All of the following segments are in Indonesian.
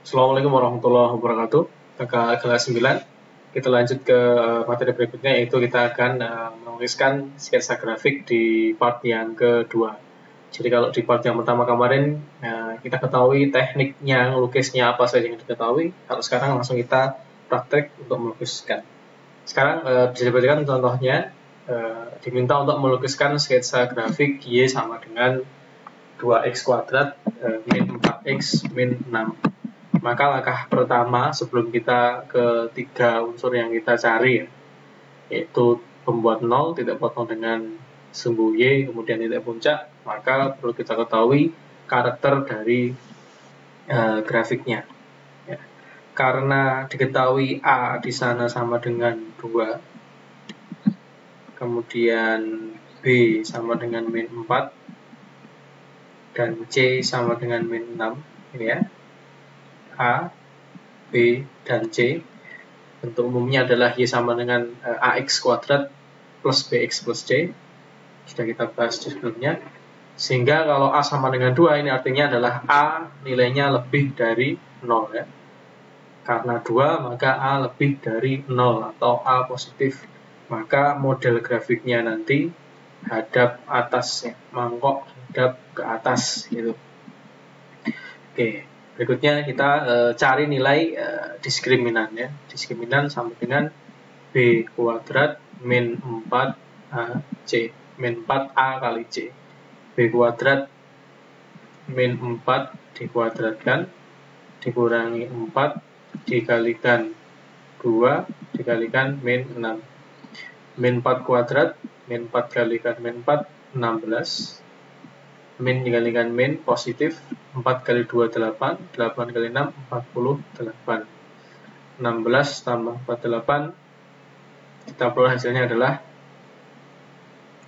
Assalamualaikum warahmatullahi wabarakatuh. Kakak kelas 9, kita lanjut ke materi berikutnya, yaitu kita akan menuliskan sketsa grafik di part yang kedua. Jadi kalau di part yang pertama kemarin kita ketahui tekniknya melukisnya apa saja yang diketahui. Kalau sekarang langsung kita praktek untuk melukiskan. Sekarang bisa diperhatikan contohnya, diminta untuk melukiskan sketsa grafik Y sama dengan 2x kuadrat min 4x min 6. Maka langkah pertama sebelum kita ke tiga unsur yang kita cari, yaitu pembuat 0, titik potong dengan sumbu Y, kemudian titik puncak, maka perlu kita ketahui karakter dari grafiknya. Ya. Karena diketahui A di sana sama dengan 2, kemudian B sama dengan min 4, dan C sama dengan min 6, ini ya. A, B, dan C. Bentuk umumnya adalah Y sama dengan AX kuadrat plus BX plus C. Sudah kita bahas di sebelumnya. Sehingga kalau A sama dengan 2, ini artinya adalah A nilainya lebih dari 0 ya. Karena 2, maka A lebih dari 0 atau A positif. Maka model grafiknya nanti hadap atas ya, mangkok hadap ke atas gitu. Oke. Berikutnya kita cari nilai diskriminan ya. Diskriminan sama dengan B kuadrat min 4AC. Min 4A kali C. B kuadrat min 4 dikuadratkan dikurangi 4 dikalikan 2 dikalikan min 6. Min 4 kuadrat, min 4 kalikan min 4, 16. Min dikalikan min positif, 4 kali 2 8, 8 kali 6 48. 16 tambah 48, kita peroleh hasilnya adalah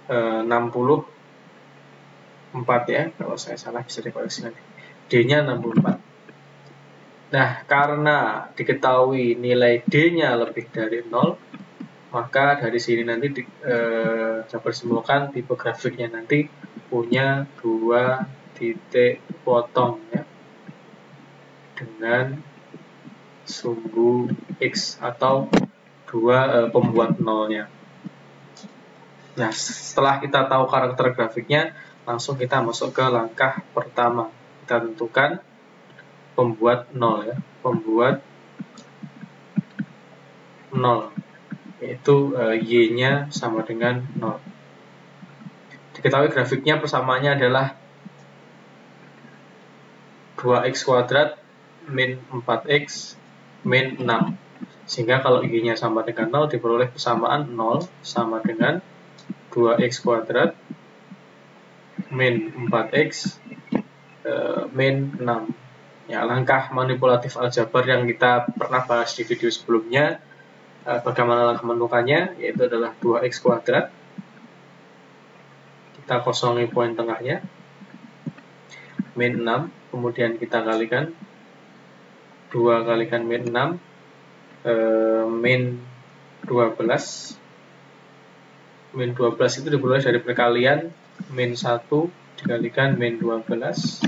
64 ya. Kalau saya salah bisa dikoreksi nanti. D-nya 64. Nah, karena diketahui nilai D-nya lebih dari 0, maka dari sini nanti dapat disimpulkan tipe grafiknya nanti punya 2 titik potong ya, dengan sumbu X atau 2 pembuat nolnya. Nah, setelah kita tahu karakter grafiknya, langsung kita masuk ke langkah pertama. Kita tentukan pembuat 0 ya, pembuat 0, yaitu Y-nya sama dengan 0. Diketahui grafiknya persamaannya adalah 2x kuadrat min 4x min 6. Sehingga kalau Y-nya sama dengan 0, diperoleh persamaan 0 sama dengan 2x kuadrat min 4x min 6. Ya, langkah manipulatif aljabar yang kita pernah bahas di video sebelumnya, bagaimana langkah menentukannya, yaitu adalah 2x kuadrat. Kita kosongi poin tengahnya, min 6, kemudian kita kalikan 2 kalikan min 6, min 12. Min 12 itu diperoleh dari perkalian min 1 dikalikan min 12.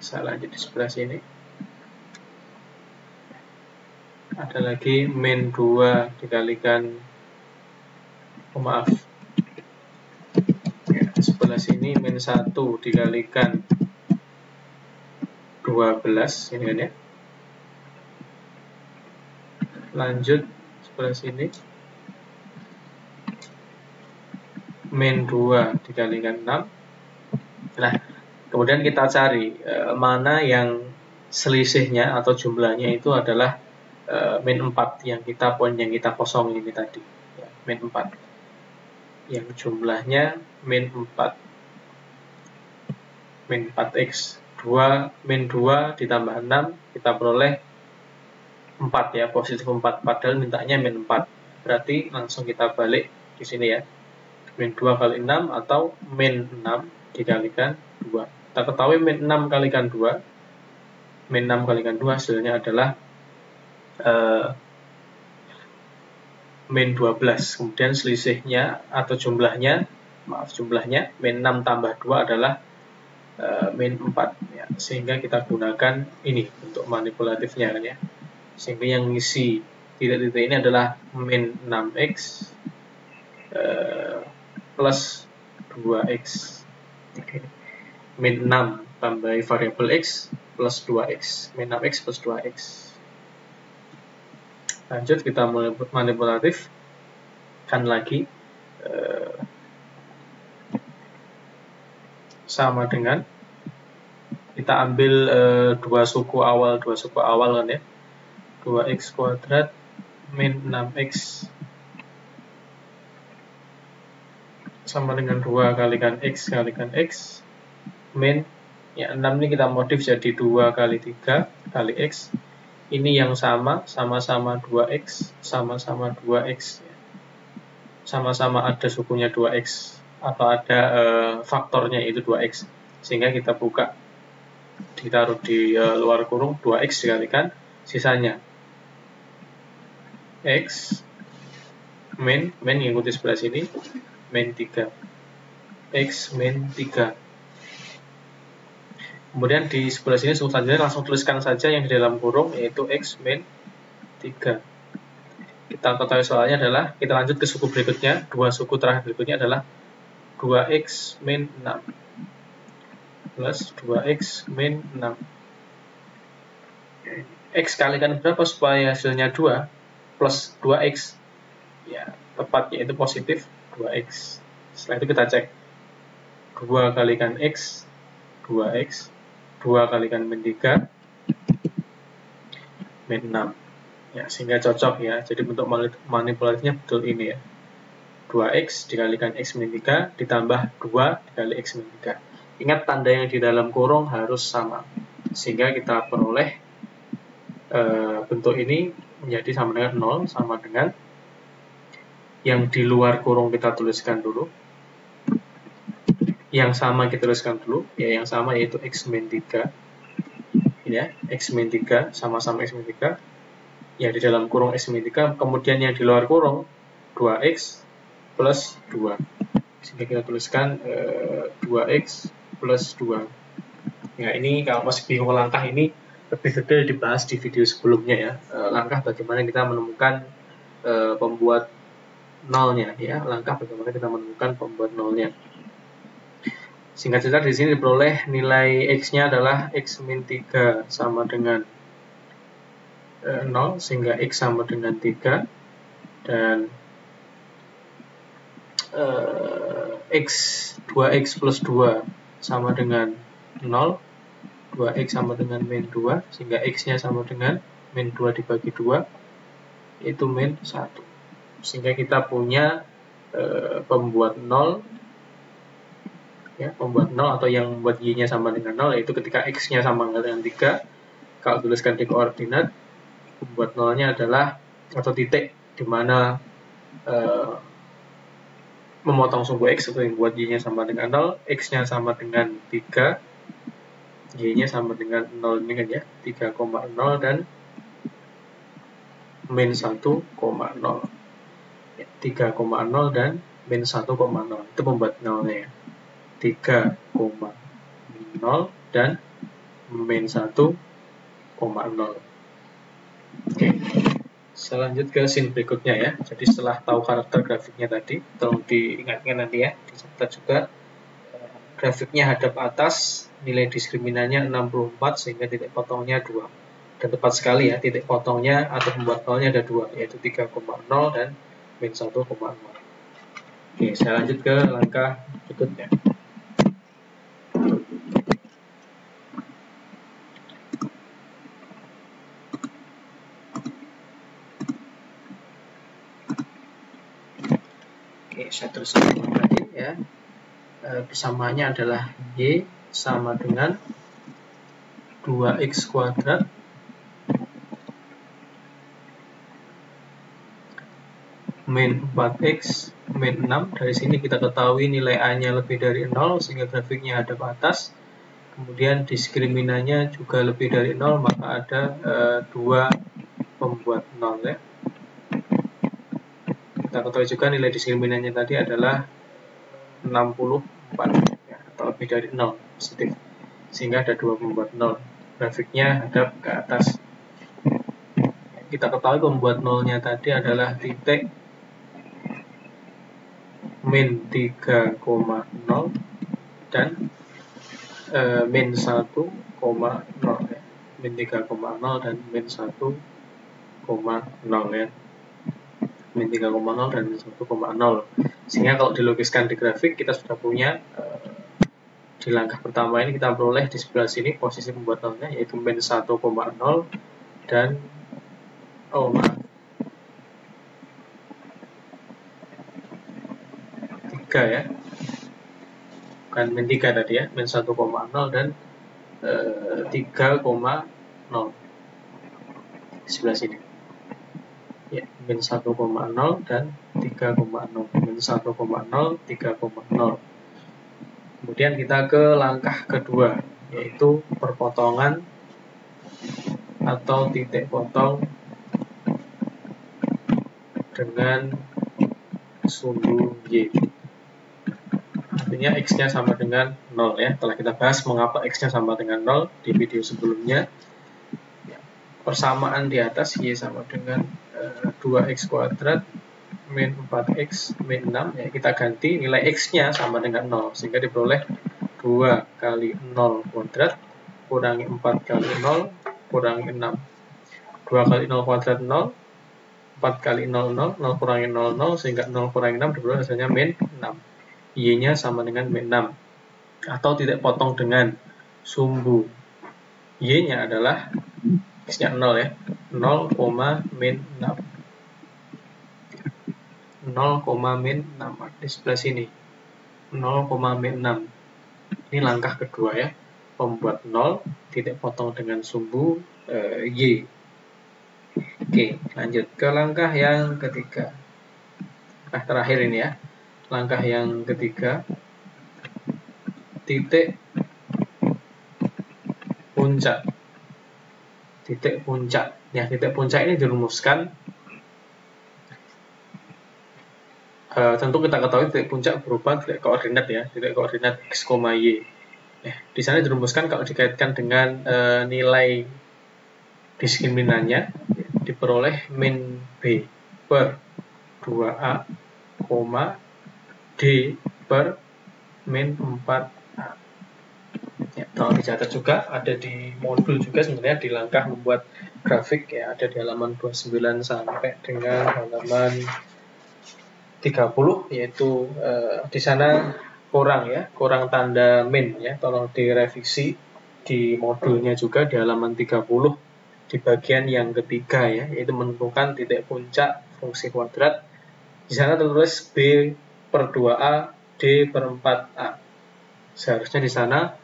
Saya lanjut di sebelah sini. Ada lagi min 2 dikalikan, di sebelah sini min 1 dikalikan 12, ini kan ya. Lanjut sebelah sini, min 2 dikalikan 6. Nah, kemudian kita cari mana yang selisihnya atau jumlahnya itu adalah min 4 yang kita poin yang kita kosong ini tadi ya, min 4 yang jumlahnya min 4, min 4x 2, min 2 ditambah 6, kita peroleh 4 ya, positif 4, padahal mintanya min 4. Berarti langsung kita balik di sini ya, min 2 kali 6 atau min 6 dikalikan 2. Kita ketahui min 6 kalikan 2, min 6 kalikan 2 hasilnya adalah min 12. Kemudian selisihnya atau jumlahnya min 6 tambah 2 adalah min 4 ya. Sehingga kita gunakan ini untuk manipulatifnya kan ya. Sehingga yang ngisi titik-titik ini adalah min 6x plus 2x. Min 6 tambah variabel x plus 2x. Min 6x plus 2x. Lanjut kita manipulatif kan lagi sama dengan kita ambil dua suku awal kan ya, 2x kuadrat min 6x sama dengan 2 kalikan x min ya 6 ini kita modif jadi 2 kali 3 kali x. Ini yang sama-sama 2x sama-sama 2x ya. Sama-sama ada sukunya 2x atau ada faktornya itu 2x, sehingga kita buka, ditaruh di luar kurung, 2x dikalikan sisanya x min ngikuti sebelah sini min 3 x min 3. Kemudian di sebelah sini langsung tuliskan saja yang di dalam kurung, yaitu x min 3. Kita ketahui soalnya adalah, kita lanjut ke suku berikutnya, dua suku terakhir berikutnya adalah 2x min 6 plus 2x min 6. X kalikan berapa supaya hasilnya 2 plus 2x? Ya, tepat, yaitu positif 2x. Setelah itu kita cek 2 kalikan x 2x, 2 kalikan min 3 min 6 ya, sehingga cocok ya. Jadi bentuk manipulatifnya betul ini ya, 2x dikalikan x min 3 ditambah 2 dikali x min 3. Ingat tanda yang di dalam kurung harus sama, sehingga kita peroleh bentuk ini menjadi sama dengan 0, sama dengan yang di luar kurung kita tuliskan dulu, yang sama kita tuliskan dulu ya, yang sama yaitu x min 3 ya, x min 3 sama-sama x min 3 ya, di dalam kurung x min 3, kemudian yang di luar kurung 2x plus 2, sehingga kita tuliskan 2x plus 2 ya. Ini kalau masih bingung langkah ini lebih detail dibahas di video sebelumnya ya, langkah bagaimana kita menemukan pembuat nolnya ya, langkah bagaimana kita menemukan pembuat nolnya. Singkat cerita, di sini diperoleh nilai x-nya adalah x min 3 sama dengan 0, sehingga x sama dengan 3, dan x 2x plus 2 sama dengan 0, 2x sama dengan min 2, sehingga x-nya sama dengan min 2 dibagi 2, itu min 1. Sehingga kita punya pembuat 0 ya, pembuat 0 atau yang membuat y-nya sama dengan 0, yaitu ketika x-nya sama dengan 3. Kalau tuliskan di koordinat, pembuat 0-nya adalah atau titik di mana memotong sumbu x atau yang membuat y-nya sama dengan 0, x-nya sama dengan 3, y-nya sama dengan 0 ini kan ya, 3,0 dan min 1,0 ya, 3,0 dan min 1,0 itu pembuat 0-nya ya, 3,0 dan min 1,0. Oke, selanjut ke scene berikutnya ya. Jadi setelah tahu karakter grafiknya tadi, tolong diingatkan nanti ya, dicatat juga grafiknya hadap atas, nilai diskriminannya 64 sehingga titik potongnya 2. Dan tepat sekali ya, titik potongnya atau pembuat nolnya ada 2, yaitu 3,0 dan min 1,0. Oke, saya lanjut ke langkah berikutnya. Oke, saya teruskan lagi ya. Persamaannya adalah y sama dengan 2x kuadrat min 4x min 6. Dari sini kita ketahui nilai a-nya lebih dari 0 sehingga grafiknya hadap atas. Kemudian diskriminannya juga lebih dari 0, maka ada 2 pembuat 0 ya. Kita ketahui juga nilai diskriminannya tadi adalah 64 ya, atau lebih dari 0 positif, sehingga ada 2 pembuat 0. Grafiknya hadap ke atas. Kita ketahui pembuat 0-nya tadi adalah titik min 3,0 dan min 1,0 ya. Min 3,0 dan min 1,0 ya. Min 3,0 dan min 1,0. Sehingga kalau dilukiskan di grafik, kita sudah punya di langkah pertama ini kita peroleh di sebelah sini posisi pembuat 0-nya, yaitu min 1,0 dan 3 ya, bukan min 3 tadi ya, min 1,0 dan 3,0 di sebelah sini ya, min 1,0 dan 3,0, min 1,0 3,0. Kemudian kita ke langkah kedua, yaitu perpotongan atau titik potong dengan sumbu Y. Artinya X-nya sama dengan 0 ya. Telah kita bahas mengapa X-nya sama dengan 0 di video sebelumnya. Persamaan di atas Y sama dengan 2X kuadrat min 4X min 6 ya, kita ganti nilai X-nya sama dengan 0, sehingga diperoleh 2 kali 0 kuadrat kurangi 4 kali 0 kurangi 6. 2 kali 0 kuadrat 0, 4 kali 0 0, 0 kurangi 0 0, sehingga 0 kurangi 6 diperoleh hasilnya min 6. Y-nya sama dengan min 6, atau titik potong dengan sumbu Y-nya adalah X-nya 0 ya, 0, min 6. 0, min 6 di sebelah sini, 0, min 6. Ini langkah kedua ya, pembuat 0, titik potong dengan sumbu Y. Oke, lanjut ke langkah yang ketiga. Langkah terakhir ini ya, langkah yang ketiga, titik puncak. Titik puncak ya, titik puncak ini dirumuskan. Tentu kita ketahui titik puncak berupa titik koordinat ya, titik koordinat X, Y. Di sana dirumuskan kalau dikaitkan dengan nilai diskriminannya, diperoleh min B per 2A, D per min 4A. Ya, tolong dicatat juga, ada di modul juga sebenarnya di langkah membuat grafik ya, ada di halaman 29 sampai dengan halaman 30, yaitu di sana kurang tanda min ya, tolong direvisi di modulnya juga di halaman 30 di bagian yang ketiga ya, yaitu menentukan titik puncak fungsi kuadrat. Di sana tertulis B per 2A, D per 4A. Seharusnya di sana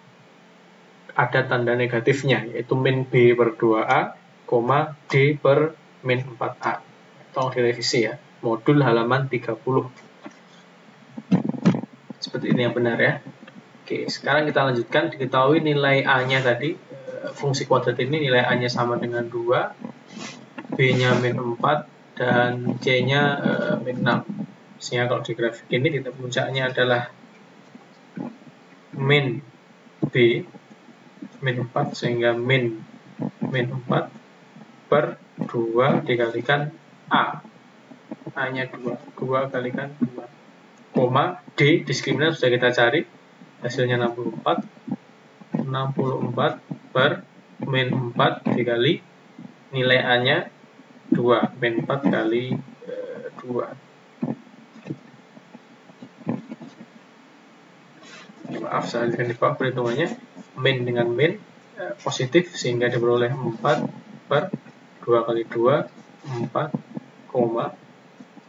ada tanda negatifnya, yaitu min B per 2A, D per min 4A. Tolong direvisi ya, modul halaman 30. Seperti ini yang benar ya. Oke, sekarang kita lanjutkan. Diketahui nilai A-nya tadi, fungsi kuadrat ini nilai A-nya sama dengan 2, B-nya min 4, dan C-nya min 6. Sehingga kalau di grafik ini titik puncaknya adalah min B, min 4, sehingga min 4 per 2 dikalikan A. A-nya 2 kalikan 2, koma D, diskriminan sudah kita cari, hasilnya 64 per min 4 dikali nilai A-nya 2, min 4 kali 2. Maaf, saya lanjutkan di bawah perhitungannya. Min dengan min positif, sehingga diperoleh 4 per 2 kali 2, 4,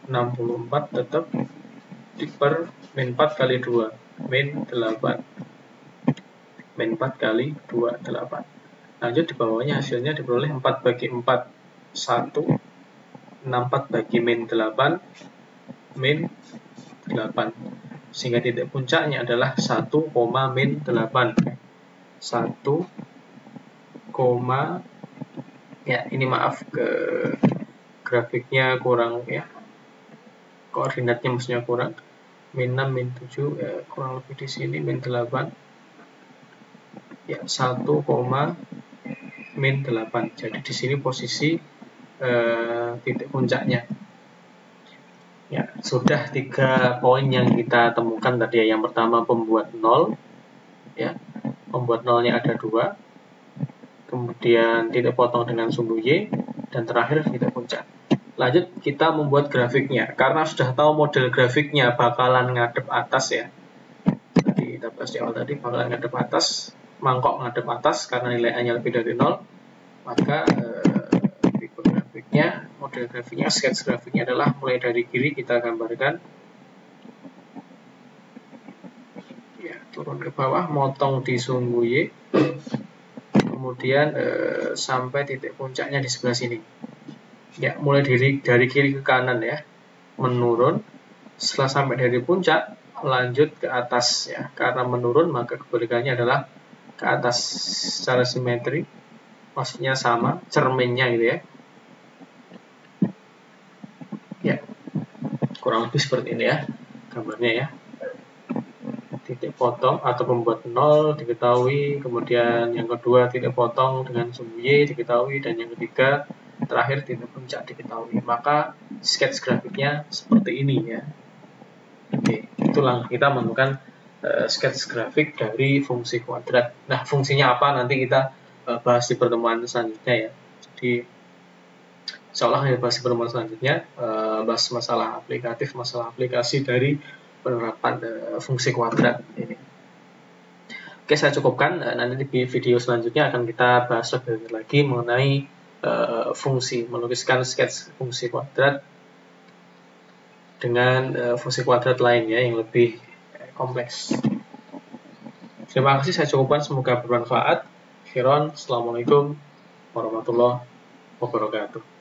64 tetap per min 4 kali 2, min 8. Min 4 kali 2, 8. Lanjut di bawahnya hasilnya diperoleh 4 bagi 4, 1. 64 bagi min 8, min 8. Sehingga titik puncaknya adalah 1, min 8. 1, ya ini maaf, ke grafiknya kurang ya, koordinatnya maksudnya kurang, min 6, min 7 ya, kurang lebih di sini min 8, Ya, 1, min 8. Jadi di sini posisi titik puncaknya. Ya, sudah 3 poin yang kita temukan tadi ya. Yang pertama pembuat 0, ya, pembuat 0-nya ada 2, kemudian titik potong dengan sumbu Y, dan terakhir titik puncak. Lanjut kita membuat grafiknya. Karena sudah tahu model grafiknya bakalan ngadep atas ya. Tadi kita bahas di awal tadi bakalan ngadep atas, mangkok ngadep atas karena nilai A-nya lebih dari 0, maka grafiknya, model grafiknya, sketch grafiknya adalah mulai dari kiri kita gambarkan, ya, turun ke bawah, motong di sumbu Y, kemudian sampai titik puncaknya di sebelah sini. Ya, mulai dari kiri ke kanan ya, menurun. Setelah sampai dari puncak, lanjut ke atas ya. Karena menurun maka kebalikannya adalah ke atas secara simetri, maksudnya sama, cerminnya gitu ya. Ya, kurang lebih seperti ini ya gambarnya ya. Titik potong atau pembuat 0 diketahui, kemudian yang kedua titik potong dengan sumbu Y diketahui, dan yang ketiga terakhir titik puncak diketahui. Maka sketch grafiknya seperti ini ya. Oke, itulah kita menemukan sketch grafik dari fungsi kuadrat. Nah, fungsinya apa nanti kita bahas di pertemuan selanjutnya ya. Jadi insyaallah kita bahas di pertemuan selanjutnya, bahas masalah aplikatif, masalah aplikasi dari penerapan fungsi kuadrat ini. Oke, saya cukupkan. Nanti di video selanjutnya akan kita bahas lebih lagi mengenai fungsi, melukiskan sketch fungsi kuadrat dengan fungsi kuadrat lainnya yang lebih kompleks. Terima kasih, saya cukupkan, semoga bermanfaat. Assalamualaikum warahmatullahi wabarakatuh.